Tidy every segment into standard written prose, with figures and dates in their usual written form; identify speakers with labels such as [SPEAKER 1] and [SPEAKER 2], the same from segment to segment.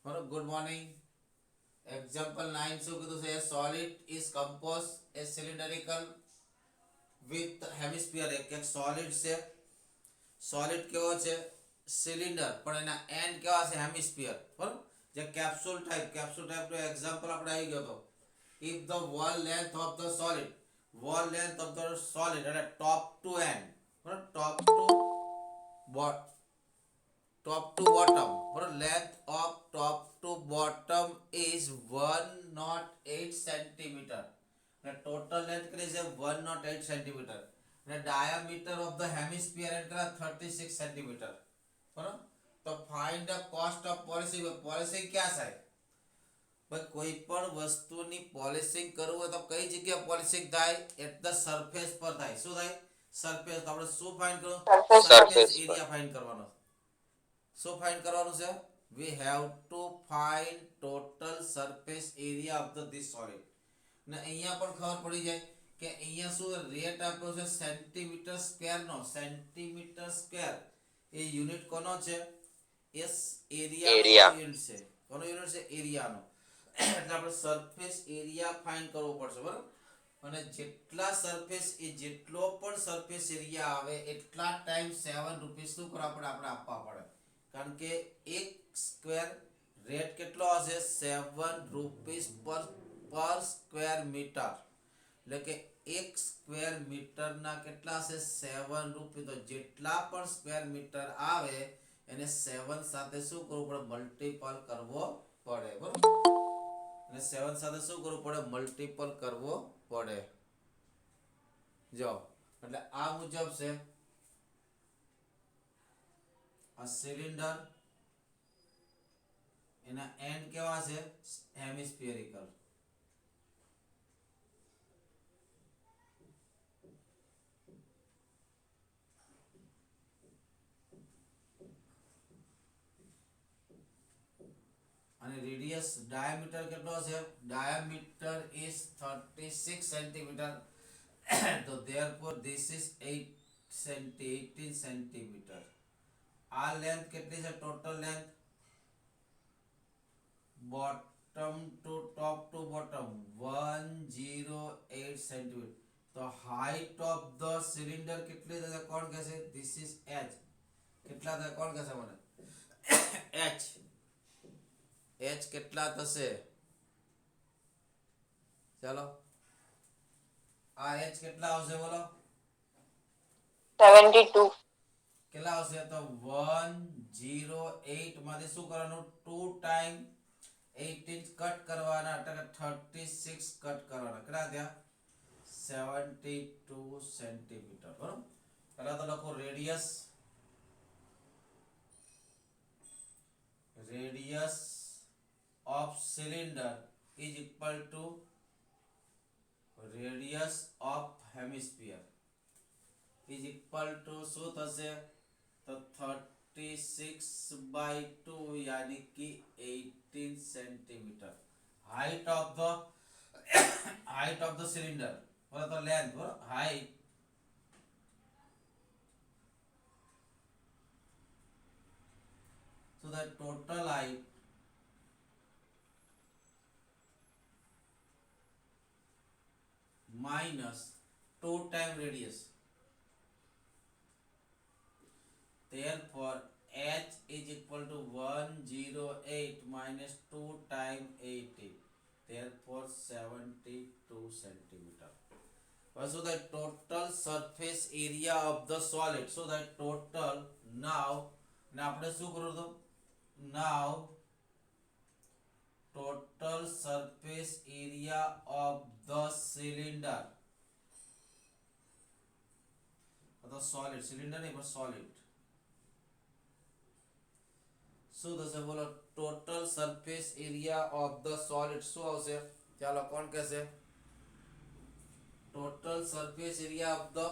[SPEAKER 1] બરોબર. Good morning. Example 9 શું કીધું છે? Solid is compose a cylindrical with hemisphere. એક સોલિડ છે. સોલિડ કેવો છે? સિલિન્ડર, પણ એના એન્ડ કેવા છે? હેમિસ્ફિયર. બરોબર. જે કેપ્સ્યુલ ટાઈપનો એક્ઝામ્પલ આપણે આવી ગયો હતો. If the wall length of the solid એટલે ટોપ ટુ એન્ડ, બરોબર, ટોપ ટુ બોટમ, બરોબર, length of top two bottom is 108 centimetre. અને ટોટલ લેન્થ કેટલી છે? 108 સેન્ટીમીટર. અને ડાયામીટર ઓફ ધ હેમિસ્ફિયર કેટલા? 36 સેન્ટીમીટર. બરોબર. તો find the cost of polishing. Polishing ક્યાં થાય? ભાઈ કોઈ પણ વસ્તુની પોલિશિંગ કરવું હોય તો કઈ જગ્યાએ પોલિશિંગ થાય? એટ ધ સરફેસ પર થાય. શું થાય? સરફેસ. તો આપણે શું ફાઇન્ડ કરવું? સરફેસ એરિયા ફાઇન્ડ કરવાનો. શું ફાઇન્ડ કરવાનું છે? We have to find total surface area of the this solid. ને અહીંયા પણ ખબર પડી જાય કે અહીંયા શું રેટ આપ્યો છે? સેન્ટીમીટર સ્ક્વેર નો. સેન્ટીમીટર સ્ક્વેર એ યુનિટ કોનો છે? એસ એરિયાનો યુનિટ છે. કોનો યુનિટ છે? એરિયાનો. એટલે આપણે સરફેસ એરિયા ફાઇન્ડ કરવો પડશે. બરાબર. અને જેટલો પણ સરફેસ એરિયા આવે એટલા ટાઈમ 7 રૂપીસ શું કરવા પડે? આપણે આપવા પડે. કારણ કે એક સ્ક્વેર રેટ કેટલો હશે? 7 રૂપીસ પર સ્ક્વેર મીટર. એટલે કે એક સ્ક્વેર મીટરના કેટલા હશે? 7 રૂપીસ. તો જેટલા પણ સ્ક્વેર મીટર આવે એને 7 સાથે શું કરવું પડે? મલ્ટીપલ કરવો પડે. બરોબર. અને 7 સાથે શું કરવું પડે? મલ્ટીપલ કરવો પડે. જો એટલે આ મુજબ છે. આ સિલિન્ડર, એના એન્ડ કેવા છે? હેમિસ્ફિયરિકલ. અને રેડિયસ ડાયામીટર કેટલો છે? Diameter is 36 centimetre. તો therefore this is 18 સેન્ટીમીટર. આ લેન્થ કેટલી છે? ટોટલ લેન્થ બોટમ ટુ ટોપ ટુ બોટમ 108 સેન્ટીમીટર. તો હાઈટ ઓફ ધ સિલિન્ડર કેટલી થશે? કોણ કહેશે? This is h. કેટલા થશે? કોણ કહેશે મને? h. h કેટલા થશે? ચાલો, આ h કેટલા આવશે? બોલો. 72. કેટલા આવશે? તો 108 માંથી શું કરવાનું? 2 ટાઈમ 18 કટ કરવાના એટલે 36 કટ કરવાના. કેટલા થયા? 72 સેન્ટીમીટર. બરોબર. પહેલા તો લખો radius of cylinder is equal to radius of hemisphere is equal to શું થશે? તો 36/2 यानी कि 18 centimetre. Height of the cylinder, बोलो तो लेंथ, बोलो height. so the total height minus 2 time radius. Therefore h is equal to 108 minus 2 time 80. Therefore 72 centimeter. So the total surface area of the solid. So the total now આપણે શું કરું તો? Now total surface area of the cylinder. તો solid cylinder નહીં પણ solid. શું થશે? બોલો. Total surface area of the solid શું આવશે? ચાલો, કોણ કહેશે? Total surface area of the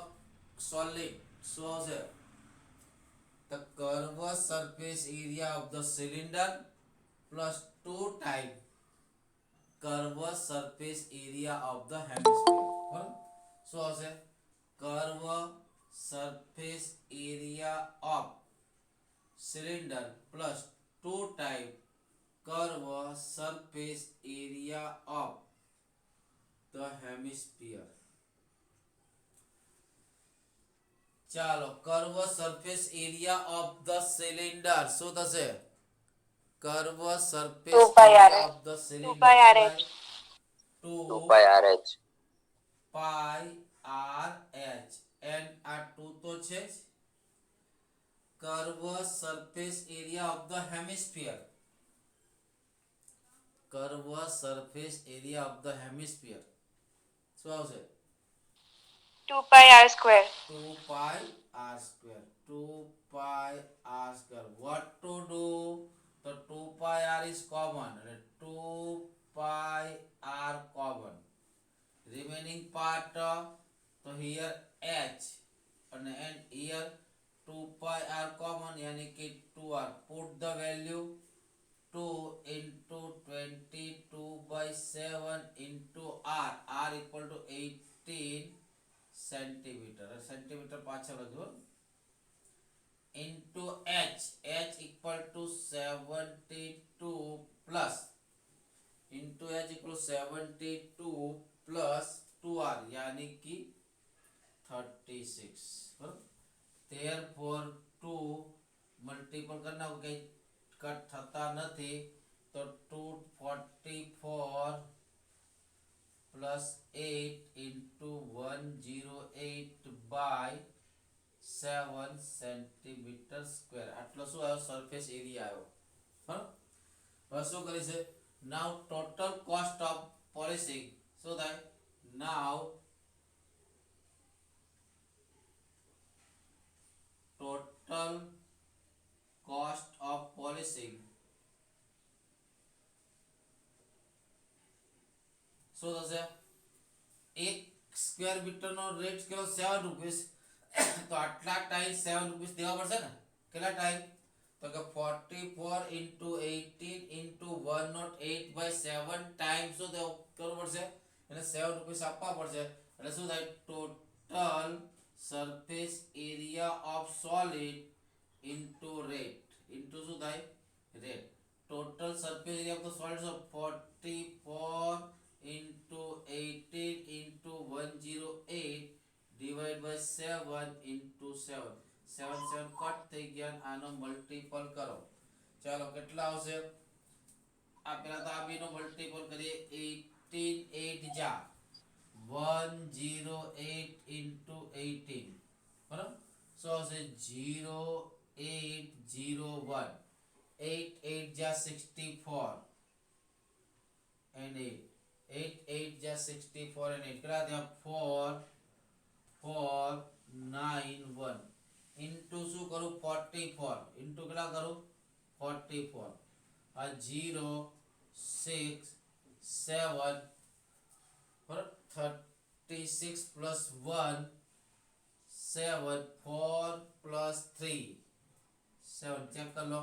[SPEAKER 1] solid શું આવશે? the curve surface area of the cylinder plus 2 time curve surface area of the hemisphere. બરાબર. શું આવશે? curve surface area of cylinder plus 2 time curve surface area of the hemisphere. ચાલો, curve surface area of the cylinder શું થશે? Curve surface area of the cylinder 2 pi r h. And આ 2 તો છે જ. Curve surface area of the hemisphere, curve surface area of the hemisphere શું આવશે?
[SPEAKER 2] 2 pi r square.
[SPEAKER 1] 2 pi r square. 2 pi r square. What to do? તો 2 pi r is common અને 2 pi r common. Remaining part તો here h અને here 2 pi r common यानी कि 2r. Put the value 2 into 22 by 7 into r. r equal to 18 centimeter. Centimeter પાછળ લખો. Into h. h equal to 72 plus. Into h equal to 72 plus 2r यानी कि 36. Therefore 2 multiple કરना કઈ cut થતા નથી તો 244 plus 8 into 108 by 7 centimeter square. આટલો શું આવ્યો? સરફેસ એરિયા આવ્યો. બરાબર. હવે શું કરી છે? નાઉ ટોટલ કોસ્ટ ઓફ પોલિશિંગ શું થાય? નાઉ total cost of polishing શું થશે? 1 સ્ક્વેર મીટર નો રેટ કેટલો? 7 રૂપિયા. તો આટલા ટાઈમ 7 રૂપિયા દેવા પડશે ને. કેટલા ટાઈમ? તો કે 44 into 18 into 108 by 7 ટાઈમ શું દેવું કરવું પડશે? એને 7 રૂપિયા આપવા પડશે. એટલે શું થાય? Total surface area of solid into rate. into શું થાય? rate. Total surface area of the solid of 44 into 18 into 108 divided by 7 into 7. 7 7 cut થઈ ગયા. આનો મલ્ટીપલ કરો. ચાલો કેટલા આવશે? આ પેલા તો આ બેનો મલ્ટીપલ કરીએ. 18 8 જા 108 into 18 બરાબર. સો આવશે 0801. 8 8 જા 64 and 8 8 8 જા 64 and 8 કેટલા થયા? 4 4 9 1 into શું કરું? 44 into કેટલા કરું? 44. આ 0 6 7 36 plus 1 7 4 plus 3 7. चेक कर लो.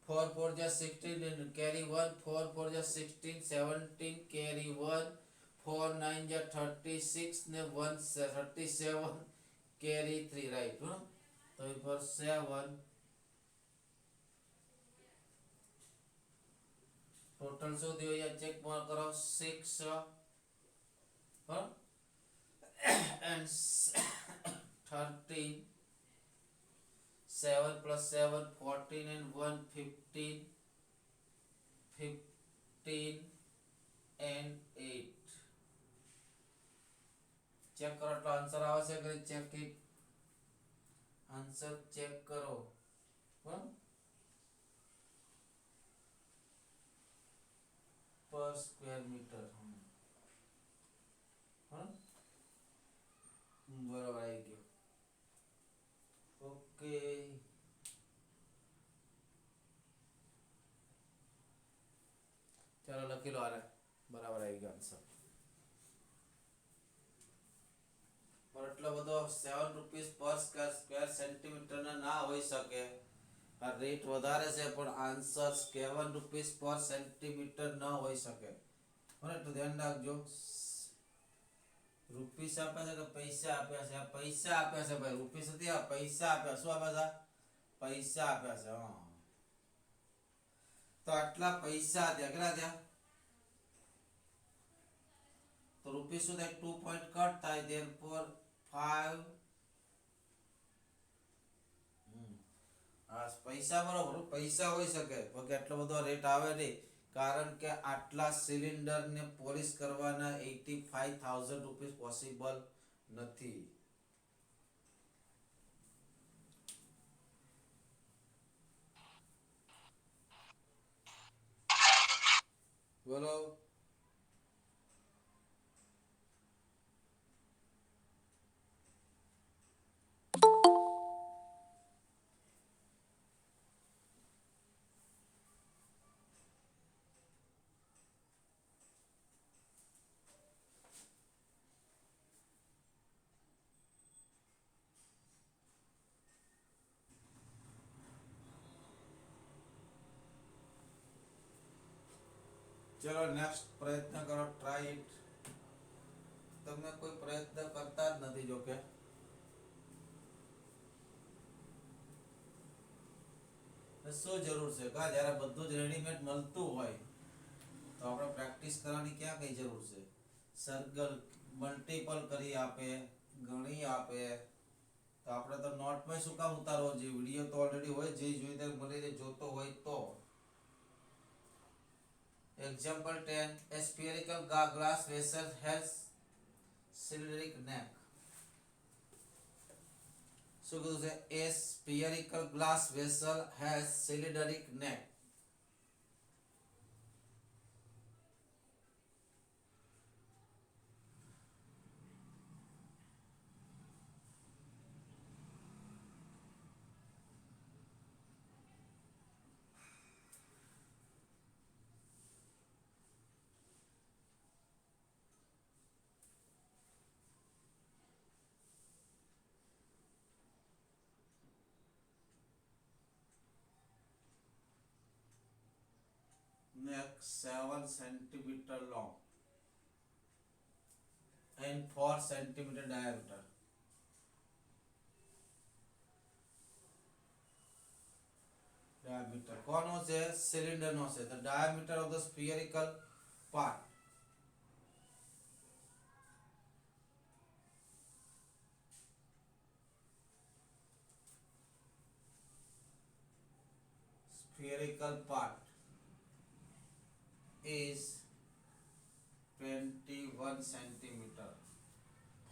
[SPEAKER 1] 4 4 जा 16 कैरी 1 4 4 जा 16 17 कैरी 1 4 9 जा 36 ने 1 37 कैरी 3 राइट. तो पर 7 टोटल शो दियो या चेक करो 6 and 13 7 plus 7 14 and 1 15 15 and 8. Check करो तो आंसर आवे છે કે ચેક ઇટ. आंसर चेक करो. पर स्क्वायर मीटर बराबर आई गयो. ओके चलो लखी लो. आरे बराबर आई गयो आंसर. पर એટલો બધો 7 રૂપિયા પર સ્ક્વેર સેન્ટીમીટર ના હોઈ શકે. આ રેટ વધારે છે પણ આન્સર 7 રૂપિયા પર સેન્ટીમીટર ન હોઈ શકે. બરાબર તો ધ્યાન રાખજો. રૂપીસ આપ્યા છે કે પૈસા આપ્યા છે? પૈસા આપ્યા છે ભાઈ. રૂપીસ નથી, પૈસા આપ્યા. શું આપ્યા છે? પૈસા આપ્યા છે. હા તો આટલા પૈસા થયા, કેટલા થયા? તો રૂપીસ શું થાય? 2 પોઈન્ટ કટ થાય, therefore 5 આ પૈસા બરોબર પૈસા હોઈ શકે પણ એટલો બધો રેટ આવે નહીં, કારણ કે આટલા સિલિન્ડર ને પોલિશ કરવાના 85,000 રૂપીસ પોસિબલ નથી. બોલો. ચલો નેક્સ્ટ પ્રયત્ન કરો, ટ્રાય ઇટ. તમે કોઈ પ્રયત્ન કરતા જ નથી, જો કે શું જરૂર છે? કા જ્યારે બધું જ રેડીમેડ મળતું હોય તો આપણે પ્રેક્ટિસ કરવાની ક્યાં કઈ જરૂર છે? સર્કલ મલ્ટીપલ કરી આપે, ગણી આપે, તો આપણે તો નોટમાં શું કામ ઉતારવો જોઈએ? વિડીયો તો ઓલરેડી હોય, જે જોઈ તે મળી જાય, જોતો હોય તો. Example 10, a spherical glass vessel has cylindric neck. શું કીધું છે? A spherical glass vessel has cylindric neck. Neck 7 centimeter long and 4 centimeter diameter. Diameter કોનો છે? સિલિન્ડર નો છે. The diameter of the spherical part is 21 centimeter.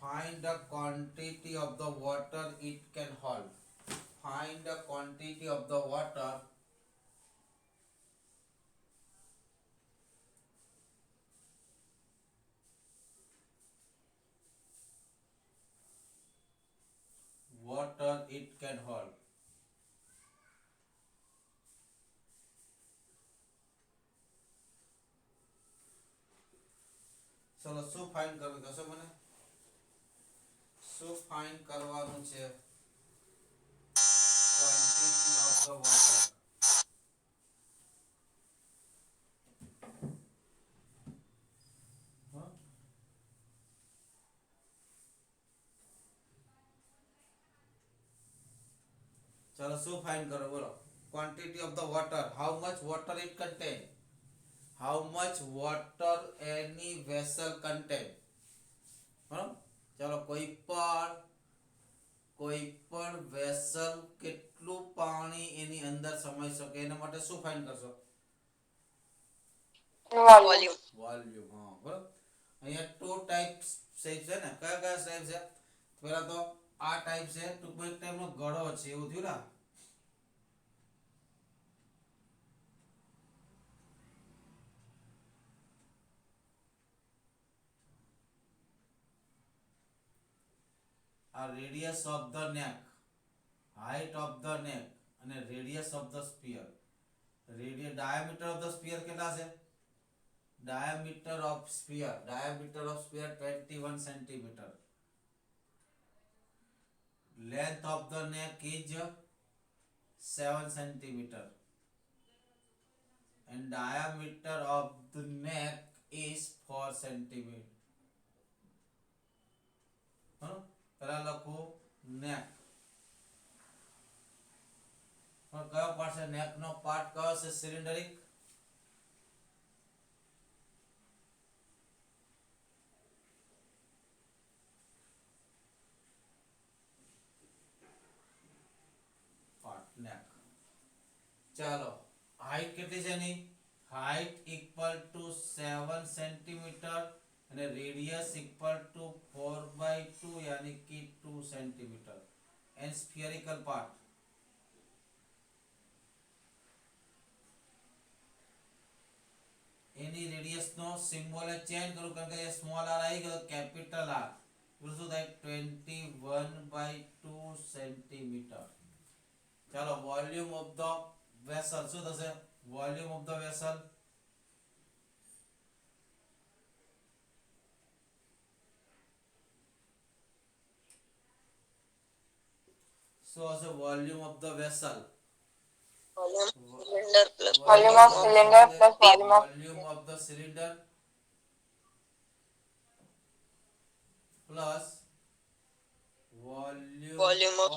[SPEAKER 1] Find the quantity of the water it can hold. Find the quantity of the water it can hold. ચલો શું find કરવું કહેશો મને? શું find કરવાનું છે? Quantity of the water. ચલો શું ફાઇન્ડ કરો? બોલો. Quantity of the water, how much water it contain. How much water any vessel contain. બરાબર? ચાલો કોઈ પણ વેસલ કેટલું પાણી એની અંદર સમાઈ શકે એના માટે શું ફાઇન્ડ કરશો?
[SPEAKER 2] Volume.
[SPEAKER 1] વોલ્યુમ. હા બરાબર. અહીંયા ટુ ટાઈપ્સ શેપ છે ને, કયા કયા શેપ છે? પહેલા તો આ ટાઈપ છે, ટૂંકમાં એક ટાઈપનો ગળો છે, એવું થયું ને. Radius of the neck, height of the neck અને radius of the sphere. Diameter of the sphere કેટલા છે? Diameter of sphere 21 centimetre. Length of the neck is 7 centimetre and diameter of the neck is 4 centimeter. પહેલા લખો નેક. પણ કયો part છે? નેક નો પાર્ટ કયો છે? સિલિન્ડરિક. ચાલો હાઈટ કેટલી છે એની હાઈટ ઇક્વલ ટુ 7 સેન્ટીમીટર અને રેડિયસ ઇક્વલ ટુ 4/2 यानी कि 2 સેન્ટીમીટર એન્ડ સ્ફિયરિકલ પાર્ટ એની રેડિયસ નો સિમ્બોલ ચેન્જ કરું કારણ કે સ્મોલ આર આવી ગયો કેપિટલ આર શું થાય 21/2 સેન્ટીમીટર ચાલો વોલ્યુમ ઓફ ધ વેસલ શું થશે વોલ્યુમ ઓફ ધ વેસલ શું હશે volume of the vessel
[SPEAKER 2] Volume of cylinder plus volume of
[SPEAKER 1] volume of the cylinder plus volume of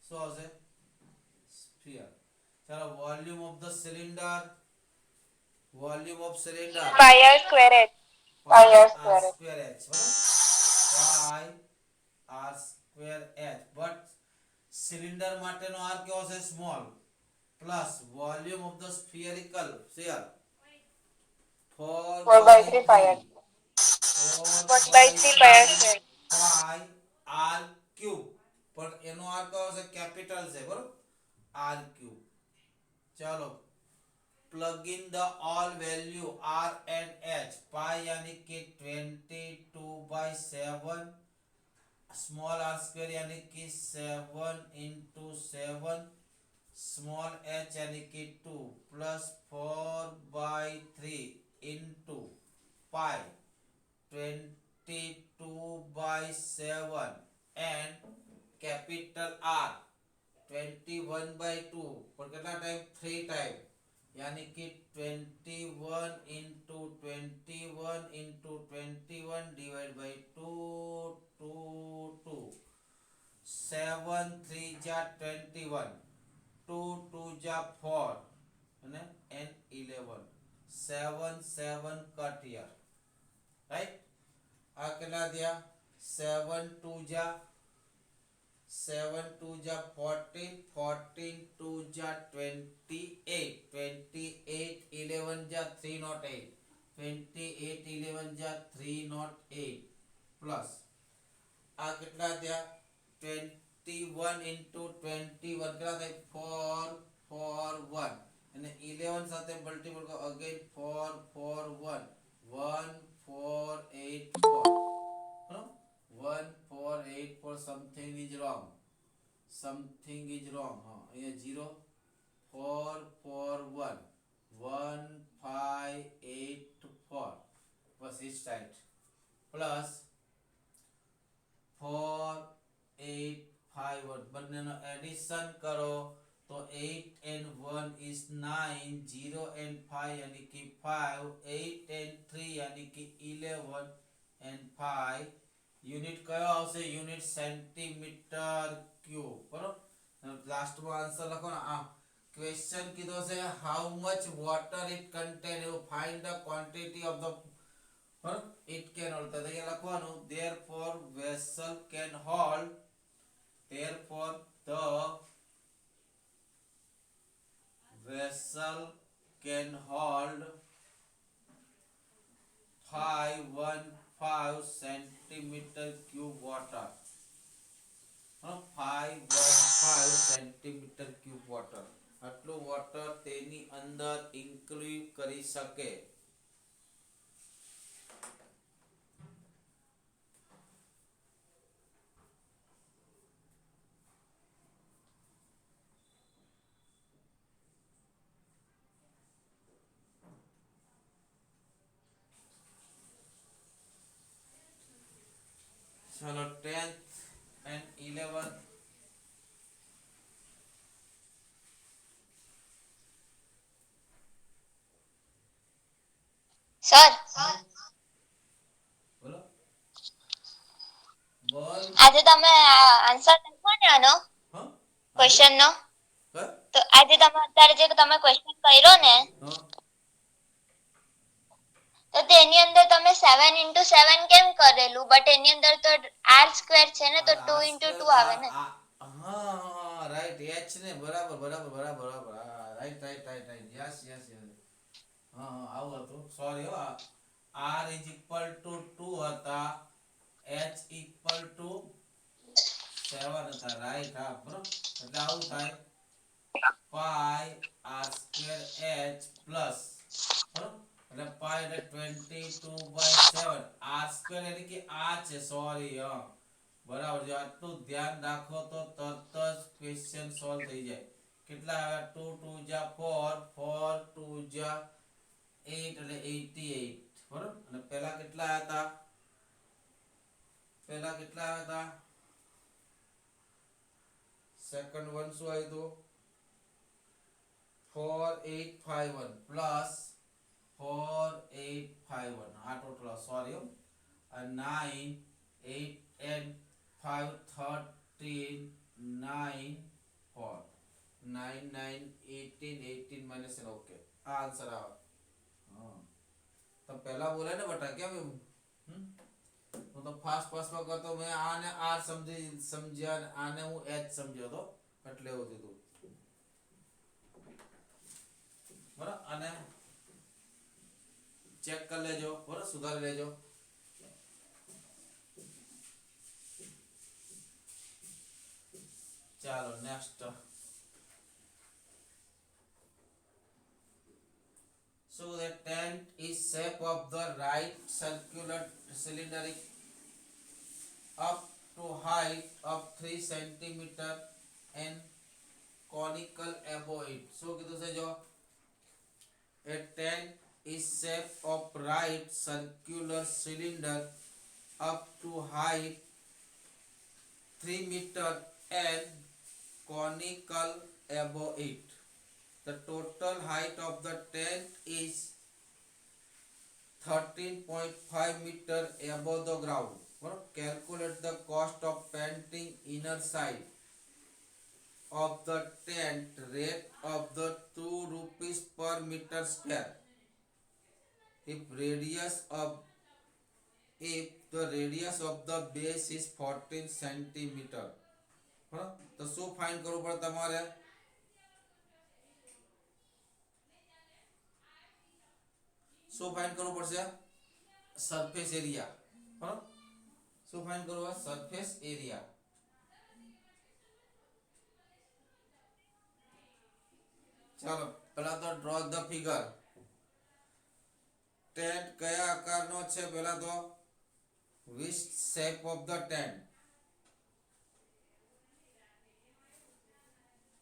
[SPEAKER 1] શું હશે સ્ફિયર ચાલો volume of the cylinder volume of cylinder
[SPEAKER 2] pi r square h. Pi r square h.
[SPEAKER 1] square h pi r square h but cylinder માટેનો r કેવો છે small plus volume of the spherical share
[SPEAKER 2] 4/3 pi r. 4/3 pi r square.
[SPEAKER 1] pi r cube પણ એનો r કયો છે capital છે બરોબર r cube ચાલો plug in the all value r and h pi यानी कि 22/7 small r square यानी कि 7 into 7 small h यानी कि 2 plus 4/3 into pi 22/7 and capital R 21/2 पर कितना टाइम 3 टाइम यानी कि 21 into 21 into 21 divided by 2 2 2 7 3 जा 21 2 2 जा 4 અને n 11 7 7 cut here right આ કેટલા થયા 7 2 जा 7 2 जा 14 14 2 जा 28 28 11 जा 308 28 11 जा 308 प्लस આ કેટલા થયા 21 into 21 કેટલા થાય 4 4 1 અને 11 સાથે મલ્ટીપલ કરો અગેન 4 4 1 1484 1484 something is wrong હા અહીંયા 0 441 1584 બસ ઇસ રાઈટ પ્લસ 4851 બંનેનો એડિશન કરો તો 8 and 1 is 9 0 and 5 यानी कि 5 8 and 3 यानी कि 11 and 5 યુનિટ કયો આવશે યુનિટ સેન્ટીમીટર ક્યુબ બરોબર લાસ્ટ માં આન્સર લખો ને આ ક્વેશ્ચન કીધો છે how much water it contain you find the quantity of the બરોબર ઇટ કેન હોલ્ડ તો અહીંયા લખવાનું therefore vessel can hold therefore the vessel can hold 515 centimeter cube water 515 centimeter cube water આટલું વોટર તેની અંદર include કરી શકે चलो 10th and 11th
[SPEAKER 2] સર
[SPEAKER 1] બોલો બોલ
[SPEAKER 2] આજે તમે આન્સર લખો ને આનો
[SPEAKER 1] હા
[SPEAKER 2] ક્વેશ્ચન નો
[SPEAKER 1] હા
[SPEAKER 2] તો આજે તમે અત્યારે જે તમે ક્વેશ્ચન કર્યો ને
[SPEAKER 1] હા
[SPEAKER 2] તો તેની અંદર તમે 7 into 7 કેમ કરેલું બટ એની અંદર તો r સ્ક્વેર છે ને તો 2 into 2 આવે ને
[SPEAKER 1] હા રાઈટ h ને બરાબર બરાબર બરાબર બરાબર હા right right right right yes yes yes હા હા આવું હતું સોરી હો r ઇઝ ઇક્વલ ટુ 2 હતા h ઇક્વલ ટુ 7 હતા રાઈટ હા બરાબર એટલે આવું થાય પાઈ r સ્ક્વેર h પ્લસ બરાબર એટલે પાઈ એટલે 22/7 r સ્ક્વેર એટલે કે આ છે સોરી હા બરાબર જો આટલું ધ્યાન રાખો તો તરત જ ક્વેશ્ચન સોલ્વ થઈ જાય કેટલા આવ્યા 2 2 જા 4 4 2 જા 8 એટલે 88 બરાબર અને પહેલા કેટલા આવ્યા હતા સેકન્ડ વન શું આવ્યું હતું 4851 પ્લસ 4851 આ total sorry 9 8 and 5 13 9 4 9 9 18 18 minus an okay આ આન્સર આવે હા તો પહેલા બોલે ને બટા કેમ એવું હું તો ફાસ્ટ માં કરતો મેં આને આર સમજ્યા અને આને હું એચ સમજ્યો તો એટલે એવું થયું બરાબર અને ચેક કરી લેજો બરાબર સુધારી લેજો ચાલો next so the tent is shape of the right circular cylindric up to height of 3 centimeter and conical above it શું કીધું છે જો a tent is shape of right circular cylinder up to height 3 meter and conical above it. The total height of the tent is 13.5 meter above the ground. Calculate the cost of painting inner side of the tent. Rate of the 2 rupees per meter square. If the radius of the base is 14 centimeter. તો શું find કરવું પડે તમારે શું find કરવું પડશે surface area બરાબર શું ફાઇન્ડ કરવું સરફેસ એરિયા ચાલો પહેલા તો ડ્રો ધ ફિગર ટેન્ટ કયા આકારનો છે પહેલા તો which shape of the tent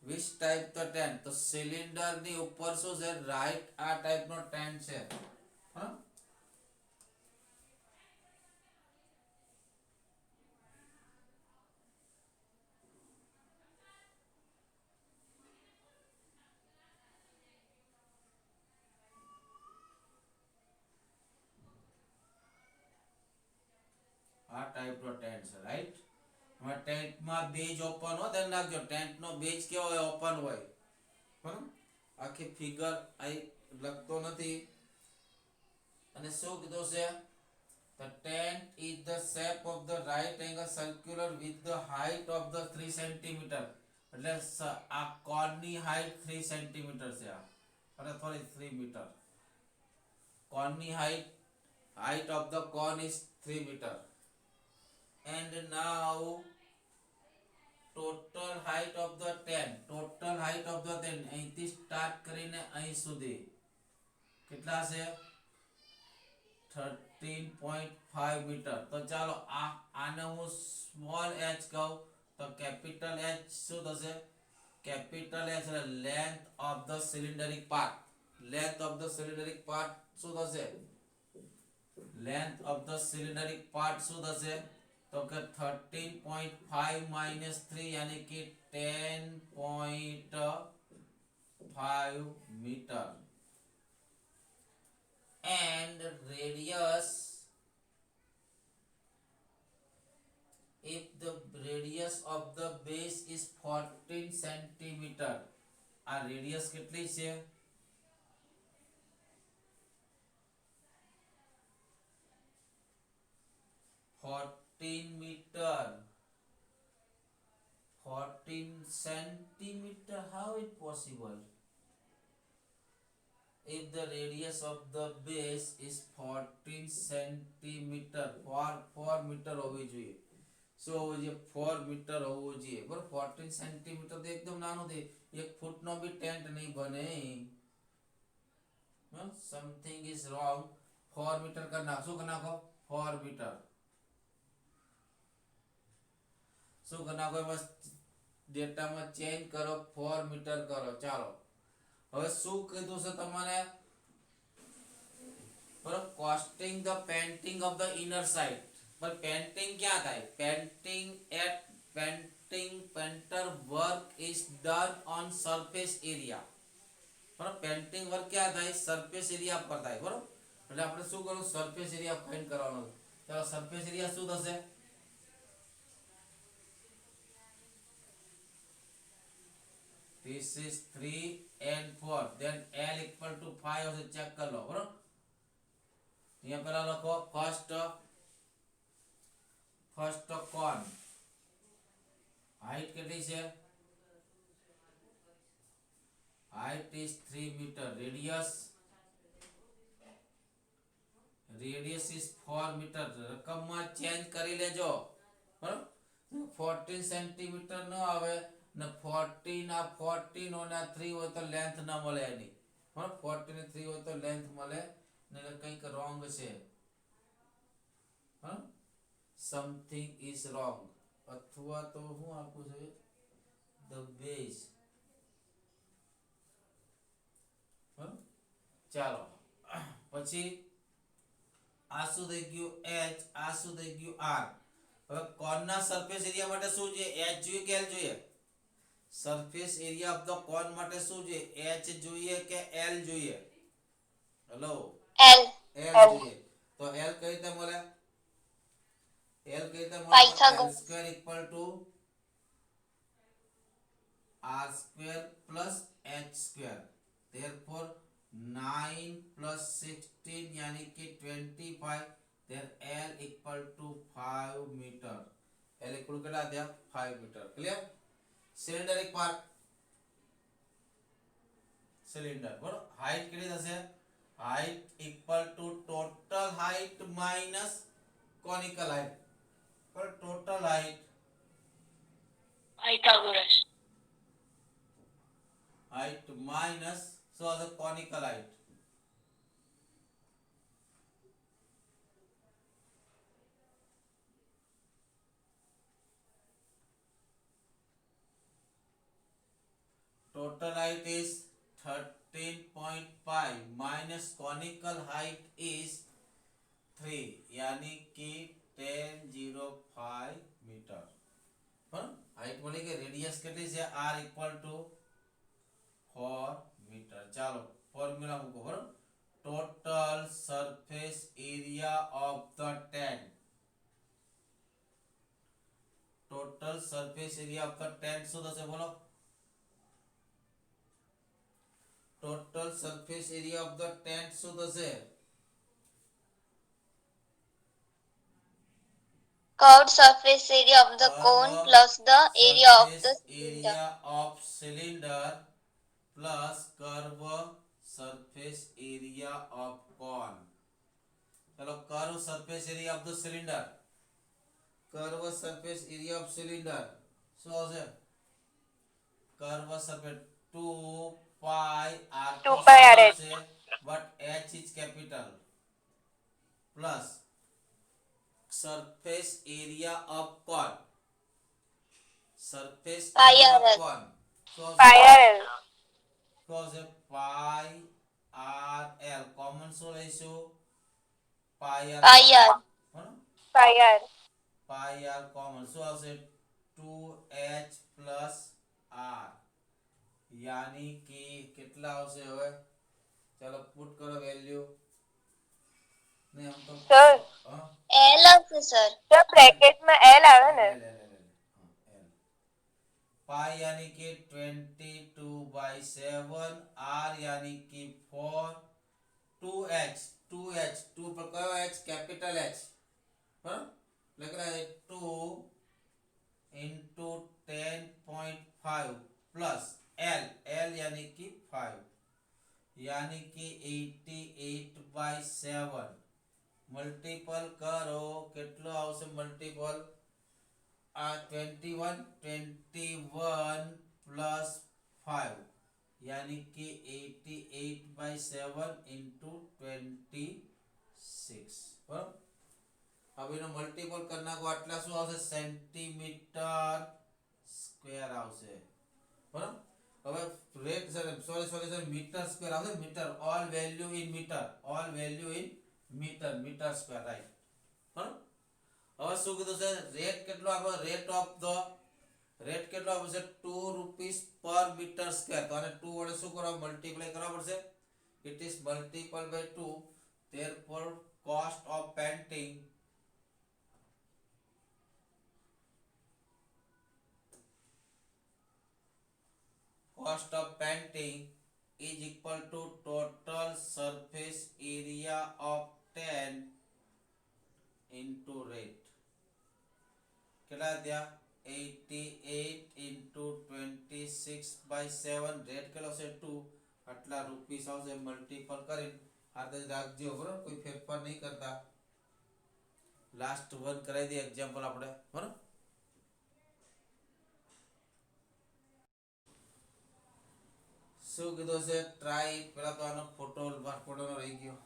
[SPEAKER 1] which type the tent તો સિલિન્ડર ની ઉપર શું છે રાઈટ આ ટાઈપ નો ટેન્ટ છે હા આ ટાઈપ નો ટેન્ટ છે રાઈટ હવે ટેન્ટ માં બેઝ ઓપન હોય ધ્યાન રાખજો ટેન્ટ નો બેઝ કેવો હોય ઓપન હોય બરાબર આખી ફિગર આ લખતો નથી અને શું કીધું છે the tent is the shape of the right angle circular with the height of the 3 cm એટલે આ કોન ની હાઈટ 3 cm છે અને સોરી 3 મીટર કોન ની height of the cone is 3 meter and now total height of the tent અહીંથી start કરીને અહીં સુધી કેટલા છે 13.5 મીટર તો ચાલો આને હું સ્મોલ h કહું તો કેપિટલ h શું થશે કેપિટલ h એટલે લેન્થ ઓફ ધ સિલિન્ડરિક પાર્ટ શું થશે લેન્થ ઓફ ધ સિલિન્ડરિક પાર્ટ શું થશે તો કે 13.5 minus 3 यानी कि 10.5 meter and radius if the radius of the base is 14 centimeter આ radius કેટલી છે 14 meter 14 centimeter, how it possible? If the radius of the base is 14 centimeter, 4 metre હોવી જોઈએ. શું હોવું જોઈએ? 4 મીટર હોવું જોઈએ. બરાબર, 14 સેન્ટીમીટર તો એકદમ નાનું છે. 1 ફૂટનો બી ટેન્ટ નહીં બને. Something is wrong. 4 મીટર કરી નાખો. શું કરી નાખો? 4 મીટર. શું કરી નાખો? એમાં ડેટામાં ચેન્જ કરો, 4 મીટર કરો. ચાલો, હવે શું કીધું છે તમારે? બરાબર, costing the painting of the inner side. પણ પેન્ટિંગ ક્યાં થાય? Painter work is done on surface area. બરાબર, પેન્ટિંગ વર્ક ક્યાં થાય? સરફેસ એરિયા પર થાય. બરાબર, એટલે આપણે શું કરવું? સરફેસ એરિયા ફાઇન્ડ કરવાનો છે. ચાલો, સરફેસ એરિયા શું થશે? This is 3 and 4. Then L equal to 5 હશે. ચેક કરી લો. બરાબર, અહીંયા પેલા લખો ફર્સ્ટ કોન. હાઈટ કેટલી છે? Height is 3 metre. Radius is 4 metre. રકમમાં ચેન્જ કરી લેજો. બરાબર, 14 સેન્ટીમીટર ન આવે ને 14 આ 14 અને 3 હોય તો લેન્થ ના મળે એની. બરાબર, 14 ને 3 હોય તો લેન્થ મળે ને, કંઈક રોંગ છે. હા, સમથિંગ ઇઝ રોંગ. અથવા તો હું આપું છું ધ બેઝ. ચાલો, પછી આ શું થઈ ગયું? h. આ શું થઈ ગયું? r. હવે કોનના સરફેસ એરિયા માટે શું જોઈએ? h જોઈએ કે l જોઈએ? સરફેસ એરિયા ઓફ ધ કોન માટે શું જોઈએ? h જોઈએ કે l જોઈએ? Hello,
[SPEAKER 2] L.
[SPEAKER 1] l જોઈએ. તો l કઈ રીતે મળે? l કઈ રીતે મળે?
[SPEAKER 2] Pythagoras.
[SPEAKER 1] l square equal to r square plus h square. Therefore 9 plus 16 यानी कि 25. Then L equal to 5 meter. L equal કેટલા થયા? 5 meter. Clear? સિલિન્ડર એક પાર્ટ. સિલિન્ડર, બરોબર. હાઈટ કેટલી થશે? Height equal to total height minus conical height. પર total height.
[SPEAKER 2] Pythagoras.
[SPEAKER 1] Height minus so the conical height. Total height is 13.5 minus conical height is 3 यानी कि 10.05 metre. Height बोले कि radius કેટલી છે? r equal to 4 metre. ચાલો, formula મૂકો. બરાબર, total surface area of the tent. Total surface area of the tent શું થશે? બોલો. Total surface area of the tent શું થશે?
[SPEAKER 2] Curved surface area of the cone plus the area of the cylinder.
[SPEAKER 1] Area of cylinder plus curve surface area of cone. चलो, curve surface area of the cylinder. Curve surface area of cylinder. શું હશે? Curve surface 2 pi r
[SPEAKER 2] 2 pi r h.
[SPEAKER 1] but h is capital plus surface area of cone. Surface
[SPEAKER 2] Pi
[SPEAKER 1] area of
[SPEAKER 2] r l.
[SPEAKER 1] cone. So
[SPEAKER 2] Pi r l.
[SPEAKER 1] pi r l. Common શું લઈશું? pi r.
[SPEAKER 2] Pi r. Pi r.
[SPEAKER 1] pi r common. શું આવશે? 2h plus r. यानी कि કેટલા આવશે હવે? ચાલો, પુટ કરો વેલ્યુ. ને આમ તો
[SPEAKER 3] સર
[SPEAKER 1] હા,
[SPEAKER 2] L આવશે સર.
[SPEAKER 3] સર બ્રેકેટમાં એલ આવે ને
[SPEAKER 1] L. पाई यानी कि 22/7. r यानी कि 4. 2h 2 पर कयो h? Capital h. बराबर, लग रहा है 2 into 10.5 प्लस एल एल यानी कि 5 यानी कि 88/7 મલ્ટીપલ કરો કેટલો આવશે મલ્ટીપલ આ 21 પ્લસ 5 यानी कि 88/7 इंटू 26 बराबर। अब इनो मल्टीपल करना को आटला શું આવશે સેન્ટીમીટર સ્ક્વેર આવશે બરાબર। હવે રેટ સોરી મીટર સ્ક્વેર આવશે metre all value in metre square right બરાબર। હવે શું કીધું છે રેટ કેટલો આપો રેટ કેટલો આવશે 2 રૂપીસ પર મીટર સ્ક્વેર તો આને 2 વડે શું કરવા મલ્ટીપ્લાય કરવા પડશે it is multiple by 2 therefore cost of painting is equal to total surface area of 10 into rate કેટલા થયા 88 into 26/7 રેટ કેટલો છે 2 આટલા રૂપીસ આવશે મલ્ટીપલ કરીને હાથે રાખજો બરાબર કોઈ ફેરફાર નહીં કરતા લાસ્ટ વન કરાવી દે એક્ઝામ્પલ આપણે બરાબર। શું કીધું છે ટ્રાય પેલા તો આનો ફોટો રહી ગયો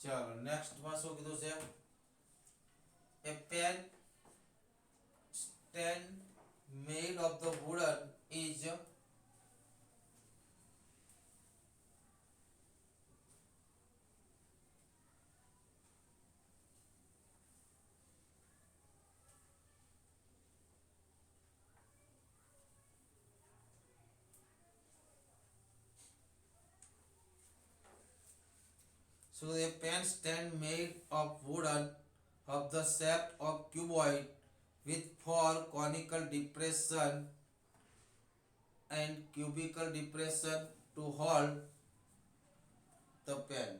[SPEAKER 1] चलो नेक्स्ट में શું કીધું છે a pen stand made of the wooden is so a pen stand made of wooden of the shape of cuboid with 4 conical depression and cubical depression to hold the pen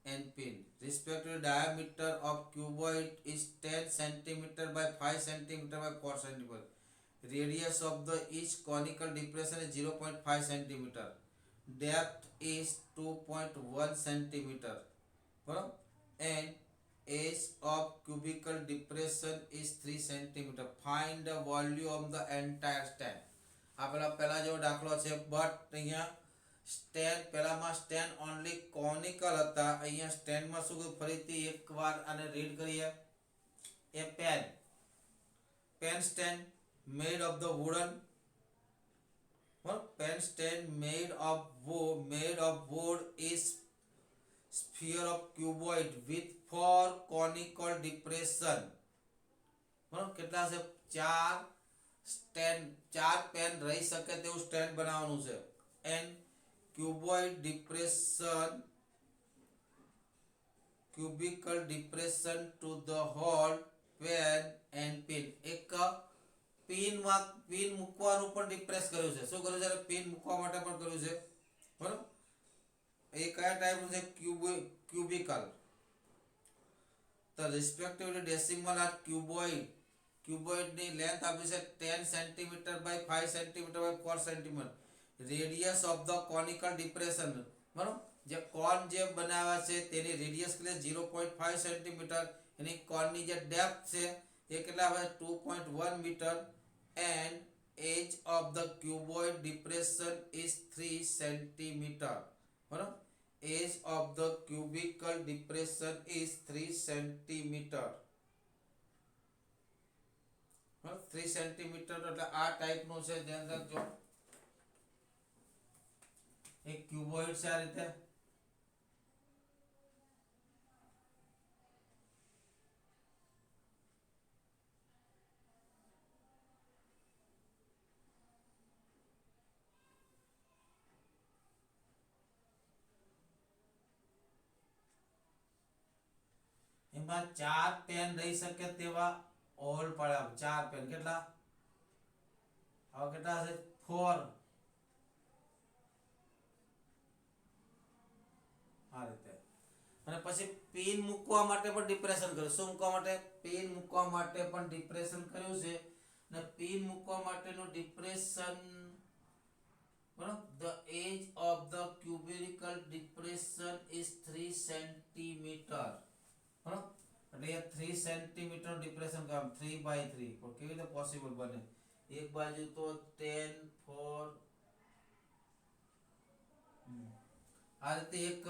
[SPEAKER 1] and pin. Respective diameter of cuboid is 10 cm by 5 cm by 4 cm. Radius of the each conical depression is 0.5 cm. Depth is 2.1 cm. And edge of cubical depression is 3 cm. Find the volume of the entire stand. આપેલા પહેલા જેવો દાખલો છે but અહીંયા stand પહેલામાં stand only conical હતા અહીંયા સ્ટેન્ડમાં શું ફરીથી એકવાર આને રીડ કરીએ a pen stand made of the wooden pen stand made of wood is sphere of cuboid with 4 conical depression બરાબર કેટલા છે ચાર પેન રહી શકે તેવું સ્ટેન્ડ બનાવવાનું છે and cuboid depression cubical depression to the whole pen and pin એક પિન મૂકવાનું પણ ડિપ્રેસ કર્યું છે શું કર્યું છે પિન મૂકવા માટે પણ કર્યું છે બરાબર એ કયા ટાઈપનું છે ક્યુબિકલ તો રિસ્પેક્ટિવલી ડેસિમલ આ ક્યુબોઇડની લેન્થ આપી છે 10 cm by 5 cm by 4 cm radius of the conical depression બરાબર જે કોન જે બનાવ્યા છે તેની રેડિયસ કેટલી 0.5 cm એની કોનની જે ડેપ્થ છે એ કેટલા આવે 2.1 metre and edge of the cuboid depression is 3 cm બરાબર edge of the cubical depression is 3 cm 3 cm એટલે આ ટાઈપનું છે ધ્યાન રાખજો એક ક્યુબોઇડ છે આ રીતે એમાં 4 પેન રહી શકે તેવા હોલ પાડ્યા. 4 પેન કેટલા? હવે કેટલા હશે? 4. આ રીતે. અને પછી પિન મૂકવા માટે પણ ડિપ્રેશન કર્યું. શું મૂકવા માટે? પિન મૂકવા માટે પણ ડિપ્રેશન કર્યું છે. અને પિન મૂકવા માટેનું ડિપ્રેશન, બરાબર, the edge of the cubical depression is 3 centimeter. બરાબર, એટલે એ 3 સેન્ટીમીટર ડિપ્રેશન કામ 3/3. પણ કેવી રીતે પોસિબલ બને? એક બાજુ તો 10 4 આ રીતે એક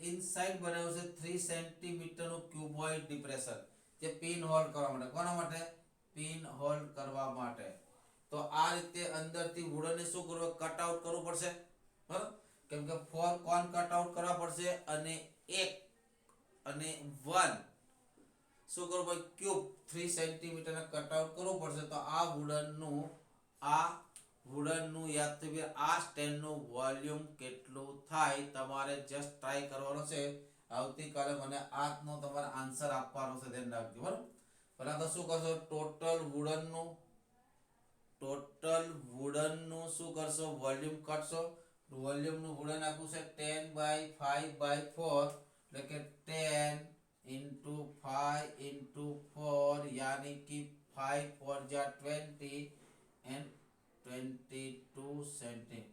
[SPEAKER 1] ઇનસાઇડ બનાવ્યું છે 3 સેન્ટીમીટર નું ક્યુબોઇડ ડિપ્રેશન, જે પિન હોલ્ડ કરવા માટે. કોના માટે? પિન હોલ્ડ કરવા માટે. તો આ રીતે અંદરથી વુડનને શું કરવું? કટ આઉટ કરવું પડશે, બરાબર, કેમ કે 4 કોન કટ આઉટ કરવા પડશે અને 1 અને 1 શું કરવું પડે? ક્યુબ 3 સેન્ટીમીટર ને કટ આઉટ કરવું પડશે. તો આ વુડનનું યાદ તો આ સ્ટેન્ડનું વોલ્યુમ કેટલું થાય તમારે જસ્ટ ટ્રાય કરવાનો છે. આવતીકાલે મને આજનો તમારે આન્સર આપવાનો છે, ધ્યાન રાખજો, બરાબર. પહેલા તો શું કરશો? ટોટલ વુડનનું શું કરશો? વોલ્યુમ કાઢશો. વોલ્યુમનું વુડન આપ્યું છે 10/5/4, એટલે કે 10 × 5 × 4 यानी कि 5 4 20 and 22 સેન્ટી.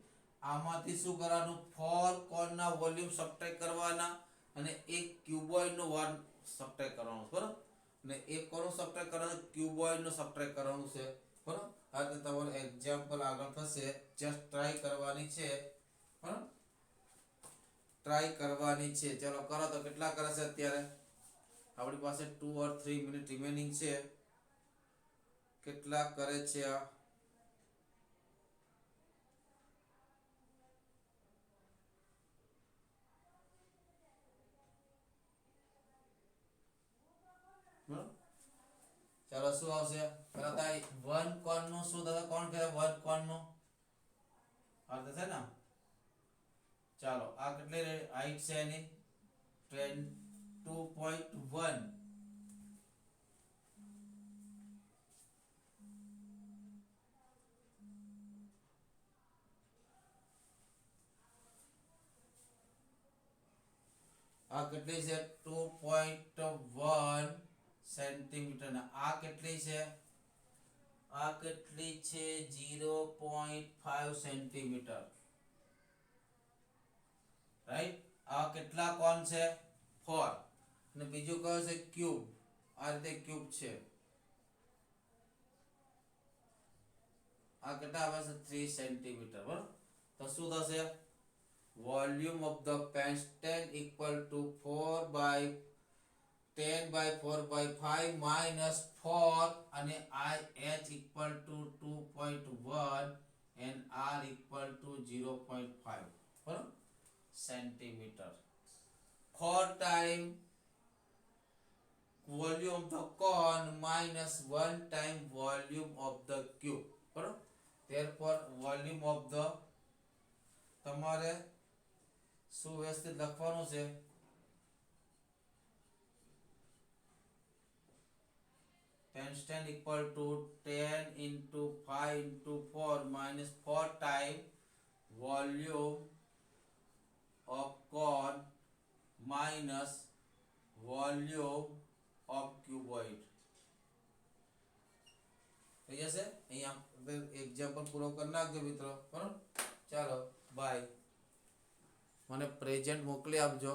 [SPEAKER 1] આમાંથી શું કરવાનું? 4 કોણના વોલ્યુમ સબટ્રેક્ટ કરવાના અને એક ક્યુબોઇડનું વોલ્યુમ સબટ્રેક્ટ કરવાનું, બરાબર. અને એક કોણનું સબટ્રેક્ટ કરવાનું, ક્યુબોઇડનું સબટ્રેક્ટ કરવાનું છે, બરાબર. આ રીતે તમારું એક્ઝામ્પલ આગળ થશે. જસ્ટ ટ્રાય કરવાની છે, બરાબર, ટ્રાય કરવાની છે. ચલો કરો તો. કેટલા કરે છે અત્યારે? આપણી પાસે 2 or 3 મિનિટ રિમેનિંગ છે. કેટલા કરે છે આ? ચાલો શું આવશે? પેલા તો 1 કોણ નું શું થશે? કોણ કહે? 1 કોણ નું આ થશે ને. ચાલો આ કેટલી હાઈટ છે એની? 2.1. આ કેટલી છે? 2.1 સેન્ટીમીટર. ને આ કેટલી છે? આ કેટલી છે? 0.5 સેન્ટીમીટર. રાઈટ. આ કેટલા કોણ છે? 4. અને બીજું કયું છે? ક્યુબ. આ રીતે ક્યુબ છે. આ કેટલા આવે છે? 3 સેન્ટીમીટર, બરાબર. તો શું થશે? Volume of the pen equal to 4/10/4/5 minus 4 અને IH equal to 2.1 and R equal to 0.5, બરાબર, centimetre. 4 time volume of the cone minus 1 time volume of the cube, બરાબર. therefore વોલ્યુમ ઓફ ધ તમારે સુવ્યવસ્થિત લખવાનું છે. Pen equal to 10 × 5 × 4 minus 4 time volume of cone minus volume of cuboid. થઈ જશે. અહીંયા example પૂરો કરી નાખજો મિત્રો, બરાબર. ચાલો બાય. મને પ્રેઝન્ટ મોકલી આપજો.